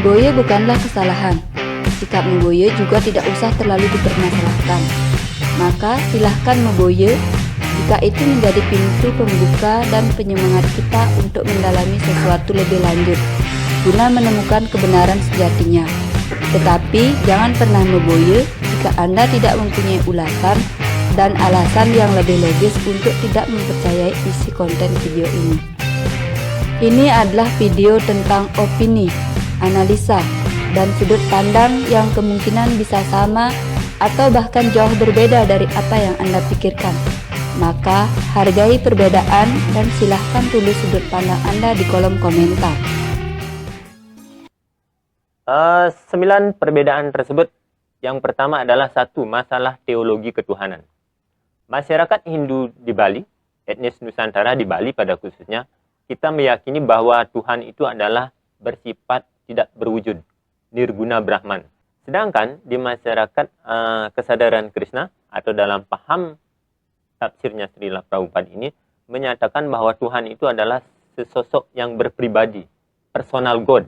Meboye bukanlah kesalahan. Sikap Meboye juga tidak usah terlalu dipermasalahkan. Maka silahkan Meboye jika itu menjadi pintu pembuka dan penyemangat kita untuk mendalami sesuatu lebih lanjut guna menemukan kebenaran sejatinya. Tetapi jangan pernah Meboye jika Anda tidak mempunyai ulasan dan alasan yang lebih logis untuk tidak mempercayai isi konten video ini. Ini adalah video tentang opini, analisa, dan sudut pandang yang kemungkinan bisa sama atau bahkan jauh berbeda dari apa yang Anda pikirkan. Maka hargai perbedaan dan silahkan tulis sudut pandang Anda di kolom komentar. 9 perbedaan tersebut. Yang pertama adalah satu, masalah teologi ketuhanan. Masyarakat Hindu di Bali, etnis Nusantara di Bali pada khususnya, kita meyakini bahwa Tuhan itu adalah bersifat tidak berwujud, nirguna Brahman. Sedangkan di masyarakat kesadaran Krishna atau dalam paham tafsirnya Srila Prabhupada ini menyatakan bahwa Tuhan itu adalah sesosok yang berpribadi, personal God.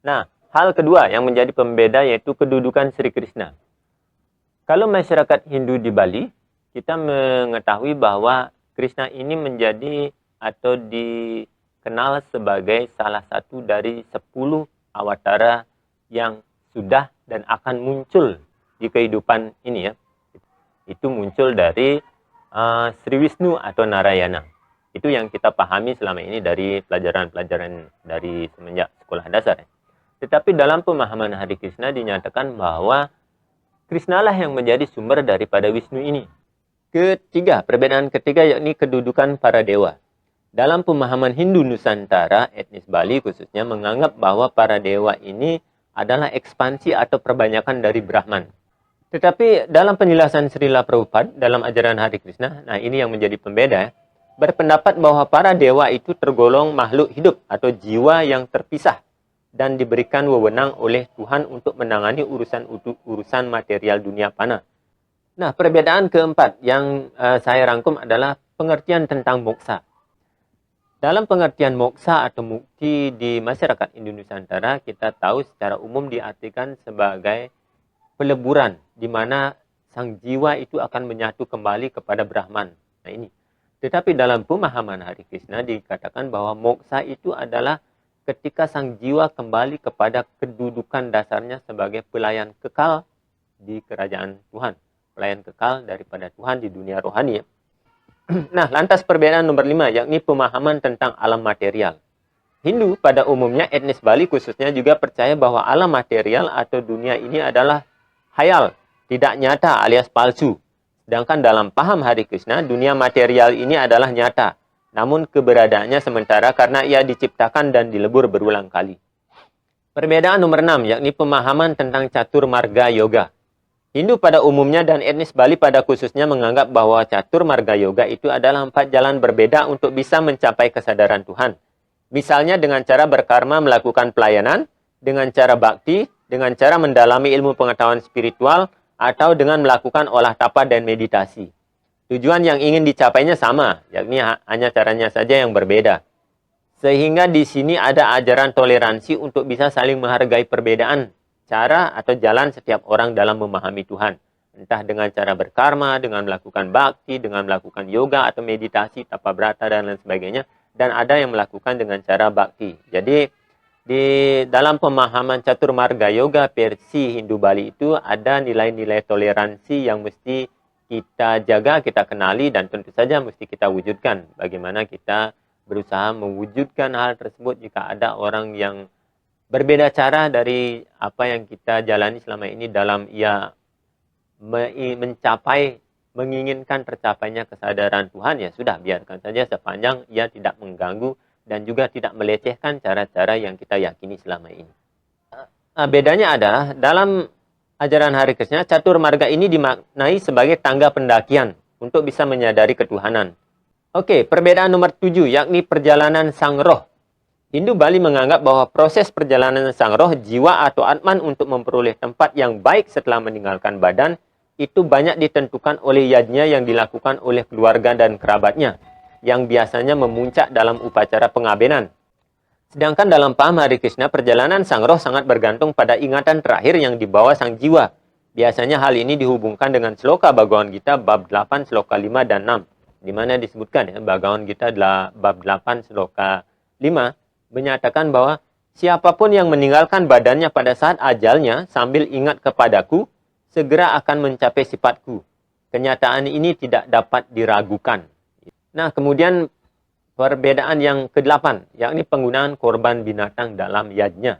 Nah, hal kedua yang menjadi pembeda yaitu kedudukan Sri Krishna. Kalau masyarakat Hindu di Bali, kita mengetahui bahwa Krishna ini menjadi atau dikenal sebagai salah satu dari 10 awatara yang sudah dan akan muncul di kehidupan ini ya. Itu muncul dari Sri Wisnu atau Narayana. Itu yang kita pahami selama ini dari pelajaran-pelajaran dari semenjak sekolah dasar. Tetapi dalam pemahaman Hare Krishna dinyatakan bahwa Krishna lah yang menjadi sumber daripada Wisnu ini. Ketiga, perbedaan ketiga yakni kedudukan para dewa. Dalam pemahaman Hindu Nusantara, etnis Bali khususnya menganggap bahwa para dewa ini adalah ekspansi atau perbanyakan dari Brahman. Tetapi dalam penjelasan Srila Prabhupada dalam ajaran Hare Krishna, nah ini yang menjadi pembeda, berpendapat bahwa para dewa itu tergolong makhluk hidup atau jiwa yang terpisah dan diberikan wewenang oleh Tuhan untuk menangani urusan material dunia fana. Nah, perbedaan keempat yang saya rangkum adalah pengertian tentang moksa. Dalam pengertian moksa atau mukti di masyarakat Nusantara, kita tahu secara umum diartikan sebagai peleburan, di mana sang jiwa itu akan menyatu kembali kepada Brahman. Nah ini. Tetapi dalam pemahaman Hare Krishna dikatakan bahwa moksa itu adalah ketika sang jiwa kembali kepada kedudukan dasarnya sebagai pelayan kekal di kerajaan Tuhan. Pelayan kekal daripada Tuhan di dunia rohani. Nah, lantas perbedaan nomor 5, yakni pemahaman tentang alam material. Hindu pada umumnya, etnis Bali khususnya juga percaya bahwa alam material atau dunia ini adalah hayal, tidak nyata alias palsu. Sedangkan dalam paham Hare Krishna, dunia material ini adalah nyata. Namun keberadaannya sementara karena ia diciptakan dan dilebur berulang kali. Perbedaan nomor 6, yakni pemahaman tentang catur marga yoga. Hindu pada umumnya dan etnis Bali pada khususnya menganggap bahwa catur marga yoga itu adalah 4 jalan berbeda untuk bisa mencapai kesadaran Tuhan. Misalnya dengan cara berkarma melakukan pelayanan, dengan cara bakti, dengan cara mendalami ilmu pengetahuan spiritual, atau dengan melakukan olah tapa dan meditasi. Tujuan yang ingin dicapainya sama, yakni hanya caranya saja yang berbeda. Sehingga di sini ada ajaran toleransi untuk bisa saling menghargai perbedaan cara atau jalan setiap orang dalam memahami Tuhan. Entah dengan cara berkarma, dengan melakukan bakti, dengan melakukan yoga atau meditasi, tapa brata dan lain sebagainya. Dan ada yang melakukan dengan cara bakti. Jadi di dalam pemahaman catur marga yoga versi Hindu Bali itu ada nilai-nilai toleransi yang mesti kita jaga, kita kenali dan tentu saja mesti kita wujudkan. Bagaimana kita berusaha mewujudkan hal tersebut jika ada orang yang berbeda cara dari apa yang kita jalani selama ini dalam ia menginginkan tercapainya kesadaran Tuhan, ya sudah biarkan saja sepanjang ia tidak mengganggu dan juga tidak melecehkan cara-cara yang kita yakini selama ini. Bedanya adalah dalam ajaran Hare Krishna, catur marga ini dimaknai sebagai tangga pendakian untuk bisa menyadari ketuhanan. Oke, perbedaan nomor 7 yakni perjalanan sang roh. Hindu Bali menganggap bahwa proses perjalanan sang roh, jiwa atau atman untuk memperoleh tempat yang baik setelah meninggalkan badan, itu banyak ditentukan oleh yajna yang dilakukan oleh keluarga dan kerabatnya, yang biasanya memuncak dalam upacara pengabenan. Sedangkan dalam paham Hare Krishna, perjalanan sang roh sangat bergantung pada ingatan terakhir yang dibawa sang jiwa. Biasanya hal ini dihubungkan dengan sloka Bhagavad Gita bab 8 sloka 5 dan 6. Di mana disebutkan ya, Bhagavad Gita bab 8 sloka 5 menyatakan bahwa siapapun yang meninggalkan badannya pada saat ajalnya sambil ingat kepadaku, segera akan mencapai sifatku. Kenyataan ini tidak dapat diragukan. Nah, kemudian perbedaan yang ke-8, yakni penggunaan korban binatang dalam yajna.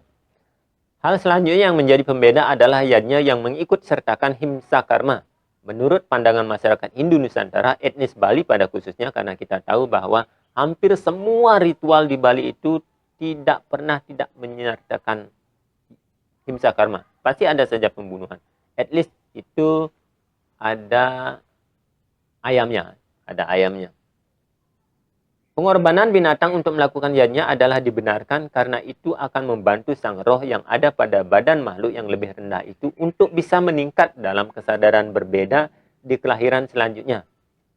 Hal selanjutnya yang menjadi pembeda adalah yajna yang mengikut sertakan himsa karma. Menurut pandangan masyarakat Hindu Nusantara, etnis Bali pada khususnya, karena kita tahu bahwa hampir semua ritual di Bali itu tidak pernah tidak menyertakan himsa karma. Pasti ada saja pembunuhan. At least itu ada ayamnya. Pengorbanan binatang untuk melakukan yajna adalah dibenarkan karena itu akan membantu sang roh yang ada pada badan makhluk yang lebih rendah itu untuk bisa meningkat dalam kesadaran berbeda di kelahiran selanjutnya.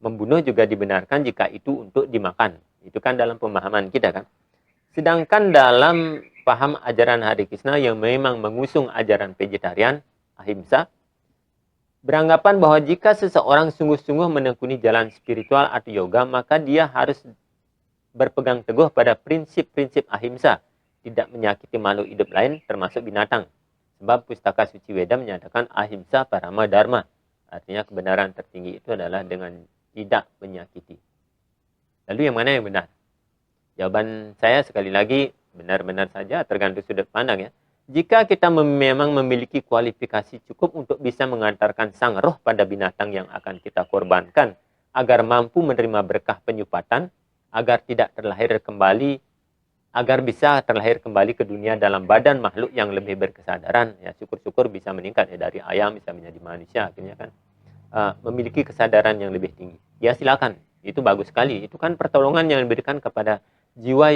Membunuh juga dibenarkan jika itu untuk dimakan. Itu kan dalam pemahaman kita kan. Sedangkan dalam paham ajaran Hare Krishna yang memang mengusung ajaran vegetarian, ahimsa, beranggapan bahwa jika seseorang sungguh-sungguh menekuni jalan spiritual atau yoga, maka dia harus berpegang teguh pada prinsip-prinsip ahimsa, tidak menyakiti makhluk hidup lain termasuk binatang. Sebab pustaka suci Weda menyatakan ahimsa parama dharma. Artinya kebenaran tertinggi itu adalah dengan tidak menyakiti. Lalu yang mana yang benar? Jawaban saya sekali lagi benar-benar saja tergantung sudut pandang ya. Jika kita memang memiliki kualifikasi cukup untuk bisa mengantarkan sang roh pada binatang yang akan kita korbankan agar mampu menerima berkah penyupatan, agar bisa terlahir kembali ke dunia dalam badan makhluk yang lebih berkesadaran, ya syukur-syukur bisa meningkat ya, dari ayam bisa menjadi manusia akhirnya kan, memiliki kesadaran yang lebih tinggi. Ya silakan, itu bagus sekali. Itu kan pertolongan yang diberikan kepada jiwa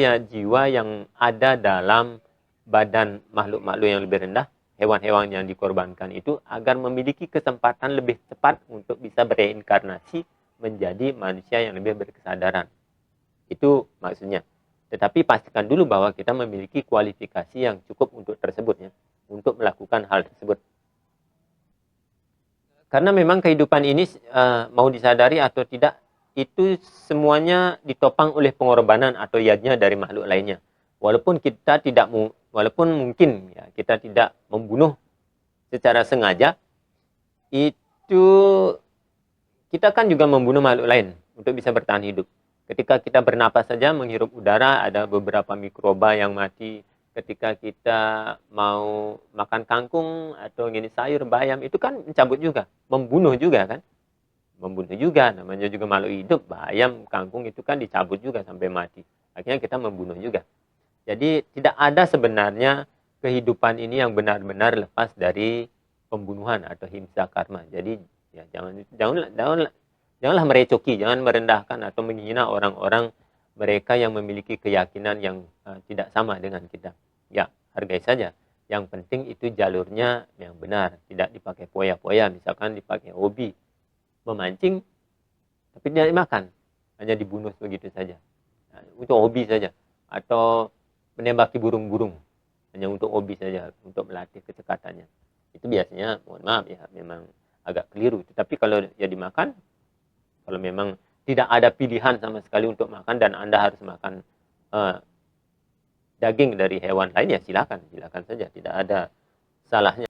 yang ada dalam badan makhluk-makhluk yang lebih rendah, hewan-hewan yang dikorbankan itu, agar memiliki kesempatan lebih cepat untuk bisa bereinkarnasi menjadi manusia yang lebih berkesadaran. Itu maksudnya. Tetapi pastikan dulu bahwa kita memiliki kualifikasi yang cukup untuk tersebut ya, untuk melakukan hal tersebut. Karena memang kehidupan ini mau disadari atau tidak, itu semuanya ditopang oleh pengorbanan atau yajna dari makhluk lainnya. Walaupun mungkin ya, kita tidak membunuh secara sengaja, itu kita kan juga membunuh makhluk lain untuk bisa bertahan hidup. Ketika kita bernapas saja, menghirup udara, ada beberapa mikroba yang mati. Ketika kita mau makan kangkung atau ini sayur, bayam, itu kan mencabut juga, membunuh juga kan. Membunuh juga, namanya juga makhluk hidup. Bayam, kangkung itu kan dicabut juga sampai mati. Akhirnya kita membunuh juga. Jadi tidak ada sebenarnya kehidupan ini yang benar-benar lepas dari pembunuhan atau himsa karma. Jadi ya janganlah merecoki, jangan merendahkan atau menghina orang-orang mereka yang memiliki keyakinan yang tidak sama dengan kita. Ya, hargai saja. Yang penting itu jalurnya yang benar, tidak dipakai poya-poya. Misalkan dipakai hobi, memancing, tapi tidak dimakan, hanya dibunuh begitu saja. Nah, untuk hobi saja. Atau menembaki burung-burung, hanya untuk hobi saja, untuk melatih kecekatannya. Itu biasanya, mohon maaf ya, memang agak keliru. Tetapi kalau ya dimakan, kalau memang tidak ada pilihan sama sekali untuk makan dan Anda harus makan daging dari hewan lain, ya silakan saja, tidak ada salahnya.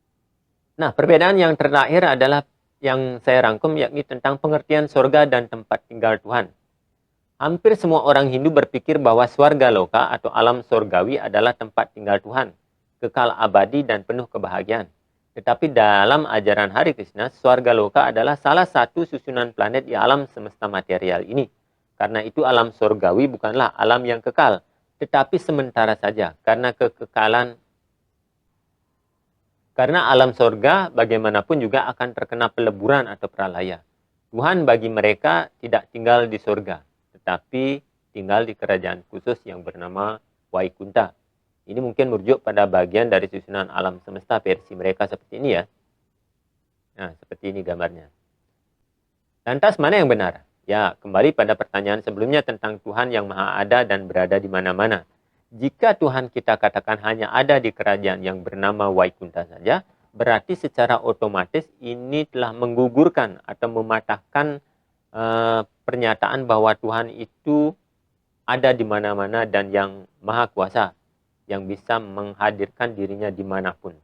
Nah, perbedaan yang terakhir adalah yang saya rangkum, yakni tentang pengertian surga dan tempat tinggal Tuhan. Hampir semua orang Hindu berpikir bahwa swarga loka atau alam surgawi adalah tempat tinggal Tuhan, kekal abadi dan penuh kebahagiaan. Tetapi dalam ajaran Hare Krishna, swarga loka adalah salah satu susunan planet di alam semesta material ini. Karena itu alam surgawi bukanlah alam yang kekal, tetapi sementara saja. Karena alam surga bagaimanapun juga akan terkena peleburan atau pralaya. Tuhan bagi mereka tidak tinggal di surga, tetapi tinggal di kerajaan khusus yang bernama Waikunta. Ini mungkin merujuk pada bagian dari susunan alam semesta versi mereka seperti ini ya. Nah, seperti ini gambarnya. Lantas mana yang benar? Ya, kembali pada pertanyaan sebelumnya tentang Tuhan yang Maha Ada dan berada di mana-mana. Jika Tuhan kita katakan hanya ada di kerajaan yang bernama Waikunta saja, berarti secara otomatis ini telah menggugurkan atau mematahkan pernyataan bahwa Tuhan itu ada di mana-mana dan yang maha kuasa, yang bisa menghadirkan dirinya dimanapun.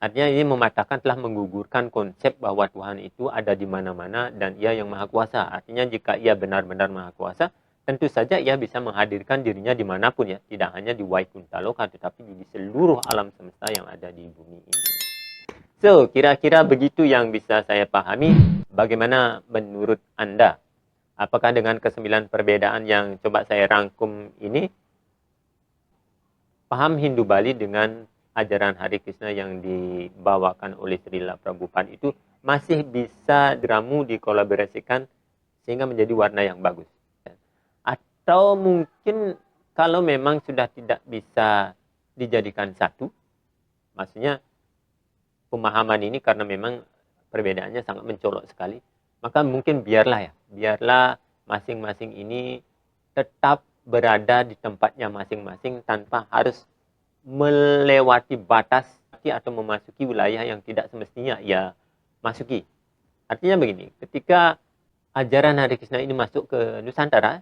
Artinya ini mematahkan, telah menggugurkan konsep bahwa Tuhan itu ada di mana-mana dan ia yang maha kuasa. Artinya jika ia benar-benar maha kuasa, tentu saja ia bisa menghadirkan dirinya dimanapun ya. Tidak hanya di Waikunta Loka, tetapi di seluruh alam semesta yang ada di bumi ini. So, kira-kira begitu yang bisa saya pahami. Bagaimana menurut Anda? Apakah dengan ke-9 perbedaan yang coba saya rangkum ini, paham Hindu Bali dengan ajaran Hare Krishna yang dibawakan oleh Srila Prabhupada itu masih bisa diramu, dikolaborasikan sehingga menjadi warna yang bagus? Atau mungkin kalau memang sudah tidak bisa dijadikan satu, maksudnya pemahaman ini karena memang perbedaannya sangat mencolok sekali, maka mungkin biarlah masing-masing ini tetap berada di tempatnya masing-masing tanpa harus melewati batas atau memasuki wilayah yang tidak semestinya ia masuki. Artinya begini, ketika ajaran Hare Krishna ini masuk ke Nusantara,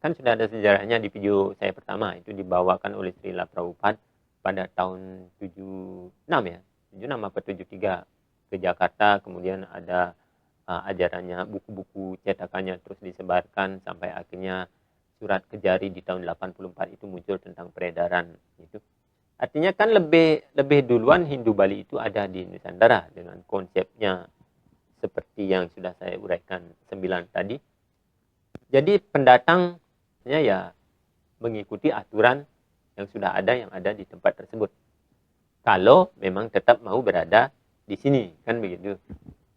kan sudah ada sejarahnya di video saya pertama, itu dibawakan oleh Srila Prabhupada pada tahun 76 ya, 76 apa 73 ke Jakarta, kemudian ada ajarannya, buku-buku cetakannya terus disebarkan sampai akhirnya surat Kejari di tahun 84 itu muncul tentang peredaran itu. Artinya kan lebih duluan Hindu Bali itu ada di Nusantara dengan konsepnya seperti yang sudah saya uraikan 9 tadi. Jadi pendatangnya ya mengikuti aturan yang sudah ada di tempat tersebut. Kalau memang tetap mau berada di sini, kan begitu.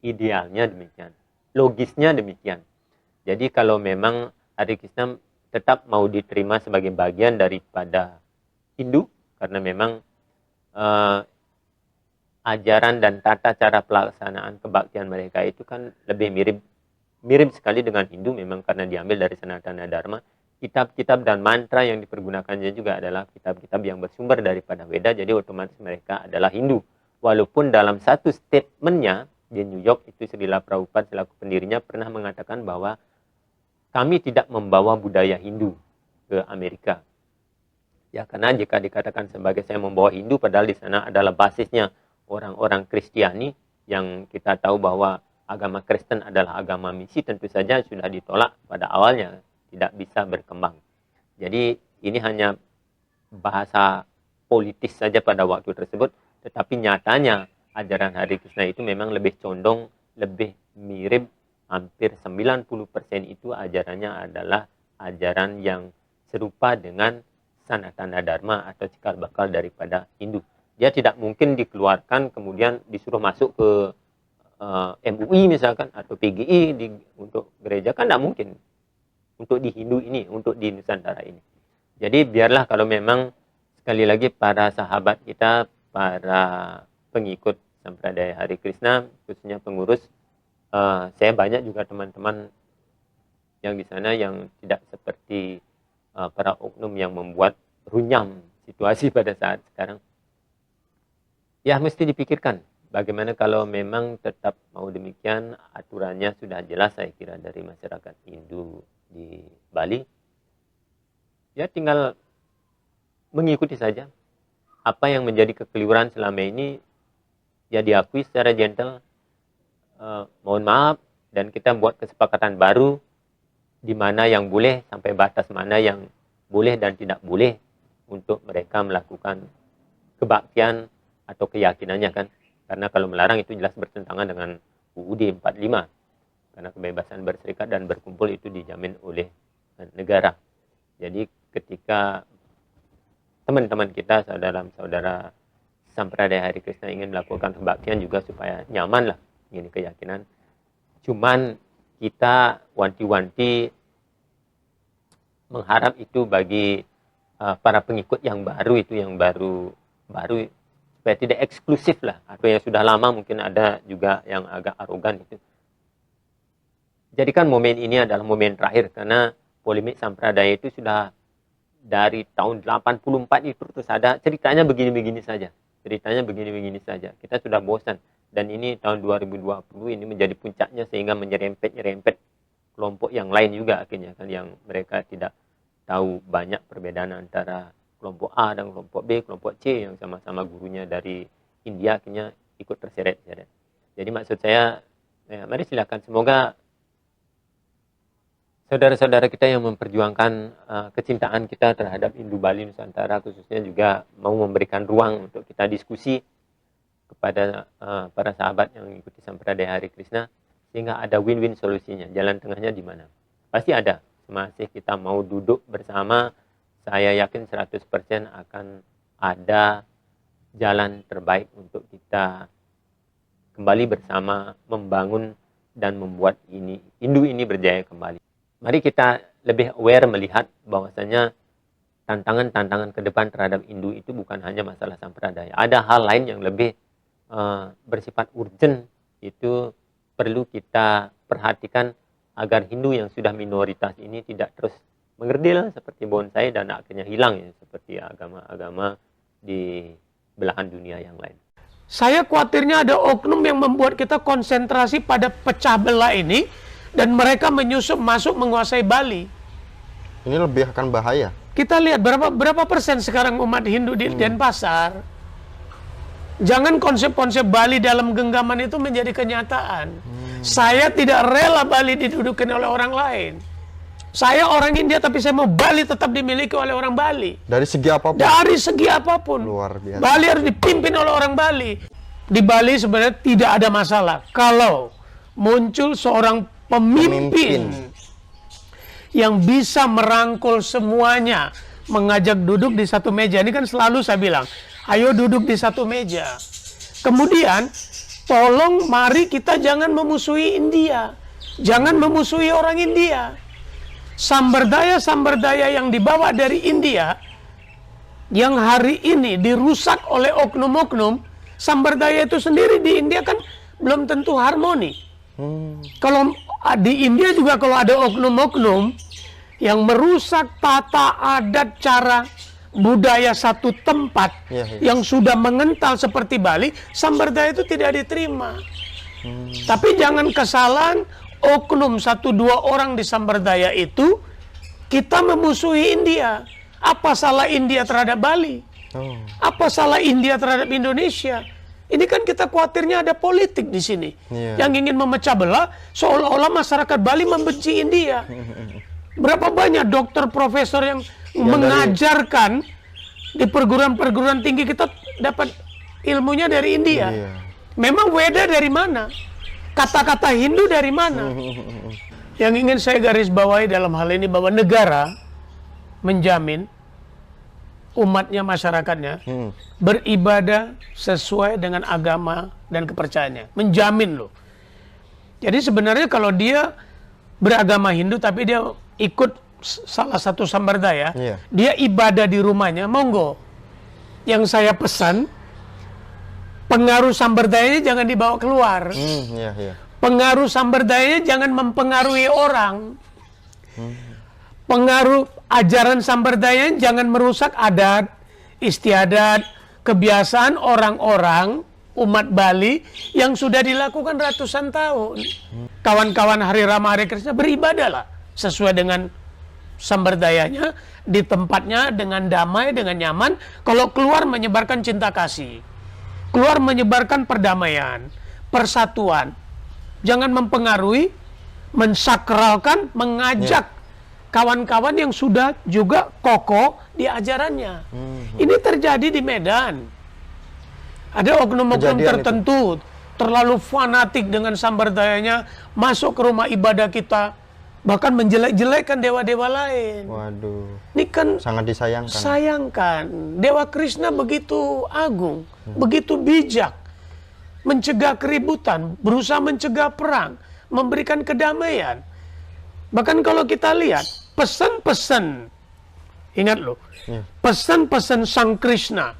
Idealnya demikian. Logisnya demikian. Jadi kalau memang Hare Krishna tetap mau diterima sebagai bagian daripada Hindu, karena memang ajaran dan tata cara pelaksanaan kebaktian mereka itu kan lebih mirip sekali dengan Hindu, memang karena diambil dari Sanatana Dharma. Kitab-kitab dan mantra yang dipergunakannya juga adalah kitab-kitab yang bersumber daripada Weda, jadi otomatis mereka adalah Hindu. Walaupun dalam satu statementnya di New York itu Srila Prabhupada selaku pendirinya pernah mengatakan bahwa kami tidak membawa budaya Hindu ke Amerika. Ya, karena jika dikatakan sebagai saya membawa Hindu, padahal di sana adalah basisnya orang-orang Kristiani, yang kita tahu bahwa agama Kristen adalah agama misi, tentu saja sudah ditolak pada awalnya, tidak bisa berkembang. Jadi ini hanya bahasa politis saja pada waktu tersebut, tetapi nyatanya ajaran Hare Krishna itu memang lebih condong, lebih mirip, hampir 90% itu ajarannya adalah ajaran yang serupa dengan Sanatana Dharma atau cikal bakal daripada Hindu. Dia tidak mungkin dikeluarkan kemudian disuruh masuk ke MUI misalkan atau PGI untuk gereja, kan tidak mungkin. Untuk di Hindu ini, untuk di Nusantara ini. Jadi biarlah kalau memang sekali lagi para sahabat kita, para pengikut Sampradaya Hare Krishna, khususnya pengurus, saya banyak juga teman-teman yang di sana yang tidak seperti para oknum yang membuat runyam situasi pada saat sekarang. Ya, mesti dipikirkan bagaimana kalau memang tetap mau demikian, aturannya sudah jelas saya kira dari masyarakat Hindu di Bali. Ya, tinggal mengikuti saja. Apa yang menjadi kekeliruan selama ini ya diakui secara gentle. Mohon maaf, dan kita buat kesepakatan baru di mana yang boleh sampai batas mana yang boleh dan tidak boleh untuk mereka melakukan kebaktian atau keyakinannya kan. Karena kalau melarang itu jelas bertentangan dengan UUD 45. Karena kebebasan berserikat dan berkumpul itu dijamin oleh negara. Jadi ketika teman-teman kita, saudara-saudara Sampradaya Hare Krishna ingin melakukan kebaktian juga supaya nyaman lah, ini keyakinan. Cuman kita wanti-wanti mengharap itu bagi para pengikut yang baru itu, yang baru supaya tidak eksklusif lah, atau yang sudah lama mungkin ada juga yang agak arogan itu. jadikan momen ini adalah momen terakhir, karena polemik sampradaya itu sudah dari tahun 84 itu terus ada, ceritanya begini-begini saja. Kita sudah bosan, dan ini tahun 2020 ini menjadi puncaknya sehingga menyerempet kelompok yang lain juga akhirnya kan, yang mereka tidak tahu banyak perbedaan antara kelompok A dan kelompok B, kelompok C yang sama-sama gurunya dari India akhirnya ikut terseret-seret. Jadi maksud saya, mari silakan, semoga saudara-saudara kita yang memperjuangkan kecintaan kita terhadap Hindu Bali Nusantara khususnya juga mau memberikan ruang untuk kita diskusi kepada para sahabat yang mengikuti Sampradaya Hare Krishna, sehingga ada win-win solusinya. Jalan tengahnya di mana? Pasti ada. Masih kita mau duduk bersama, saya yakin 100% akan ada jalan terbaik untuk kita kembali bersama membangun dan membuat Hindu ini berjaya kembali. Mari kita lebih aware melihat bahwasanya tantangan-tantangan ke depan terhadap Hindu itu bukan hanya masalah sampradaya. Ada hal lain yang lebih bersifat urgent, itu perlu kita perhatikan agar Hindu yang sudah minoritas ini tidak terus mengerdil seperti bonsai dan akhirnya hilang ya, seperti agama-agama di belahan dunia yang lain. Saya khawatirnya ada oknum yang membuat kita konsentrasi pada pecah belah ini, dan mereka menyusup masuk menguasai Bali. Ini lebih akan bahaya. Kita lihat berapa persen sekarang umat Hindu di Denpasar. Jangan konsep-konsep Bali dalam genggaman itu menjadi kenyataan. Saya tidak rela Bali didudukin oleh orang lain. Saya orang India, tapi saya mau Bali tetap dimiliki oleh orang Bali. Dari segi apapun. Dari segi apapun. Luar biasa. Bali harus dipimpin oleh orang Bali. Di Bali sebenarnya tidak ada masalah kalau muncul seorang pemimpin yang bisa merangkul semuanya, mengajak duduk di satu meja. Ini kan selalu saya bilang, ayo duduk di satu meja. Kemudian, tolong mari kita jangan memusuhi India. Jangan memusuhi orang India. Samberdaya yang dibawa dari India, yang hari ini dirusak oleh oknum-oknum, samberdaya itu sendiri di India kan belum tentu harmoni. Kalau di India juga kalau ada oknum-oknum yang merusak tata adat, cara budaya satu tempat yang sudah mengental seperti Bali, samberdaya itu tidak diterima. Tapi jangan kesalahan oknum 1-2 orang di samberdaya itu kita memusuhi India. Apa salah India terhadap Bali? Apa salah India terhadap Indonesia? Ini kan kita khawatirnya ada politik di sini yang ingin memecah belah, seolah-olah masyarakat Bali membenci India. Berapa banyak dokter profesor yang mengajarkan di perguruan-perguruan tinggi kita dapat ilmunya dari India. Memang Weda dari mana? Kata-kata Hindu dari mana? Yang ingin saya garis bawahi dalam hal ini bahwa negara menjamin umatnya, masyarakatnya beribadah sesuai dengan agama dan kepercayaannya. Menjamin loh. Jadi sebenarnya kalau dia beragama Hindu tapi dia ikut salah satu sambardaya, dia ibadah di rumahnya, monggo. Yang saya pesan, pengaruh sambardayanya jangan dibawa keluar. Pengaruh sambardayanya jangan mempengaruhi orang. Pengaruh ajaran sambardayanya jangan merusak adat, istiadat, kebiasaan orang-orang umat Bali yang sudah dilakukan ratusan tahun. Kawan-kawan Hari Rama Hare Krishna beribadahlah sesuai dengan sambardayanya, di tempatnya dengan damai, dengan nyaman. Kalau keluar menyebarkan cinta kasih, keluar menyebarkan perdamaian, persatuan. Jangan mempengaruhi, mensakralkan, mengajak kawan-kawan yang sudah juga kokoh di ajarannya. Ini terjadi di Medan. Ada oknum-oknum tertentu terlalu fanatik dengan sambardayanya, masuk ke rumah ibadah kita, bahkan menjelek-jelekkan dewa-dewa lain. Waduh. Ini kan sangat disayangkan. Sayangkan. Dewa Krishna begitu agung, begitu bijak, mencegah keributan, berusaha mencegah perang, memberikan kedamaian. Bahkan kalau kita lihat pesan-pesan, ingat loh, pesan-pesan Sang Krishna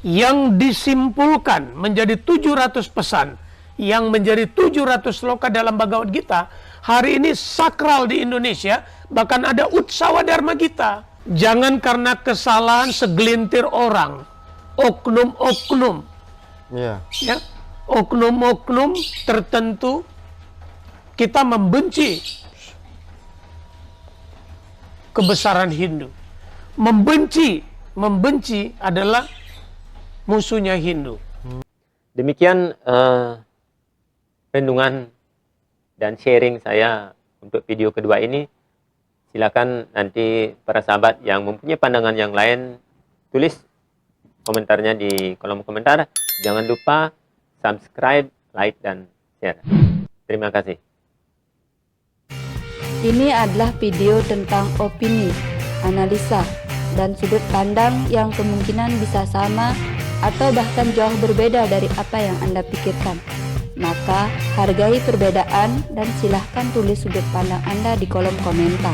yang disimpulkan menjadi 700 pesan, yang menjadi 700 sloka dalam Bhagavad Gita, hari ini sakral di Indonesia, bahkan ada Utsawa Dharma Gita. Jangan karena kesalahan segelintir orang, oknum-oknum, Iya. ya, oknum-oknum tertentu, kita membenci kebesaran Hindu. Membenci adalah musuhnya Hindu. Demikian renungan dan sharing saya untuk video kedua ini. Silakan nanti para sahabat yang mempunyai pandangan yang lain tulis komentarnya di kolom komentar. Jangan lupa subscribe, like, dan share. Terima kasih. Ini adalah video tentang opini, analisa, dan sudut pandang yang kemungkinan bisa sama atau bahkan jauh berbeda dari apa yang Anda pikirkan. Maka, hargai perbedaan dan silahkan tulis sudut pandang Anda di kolom komentar.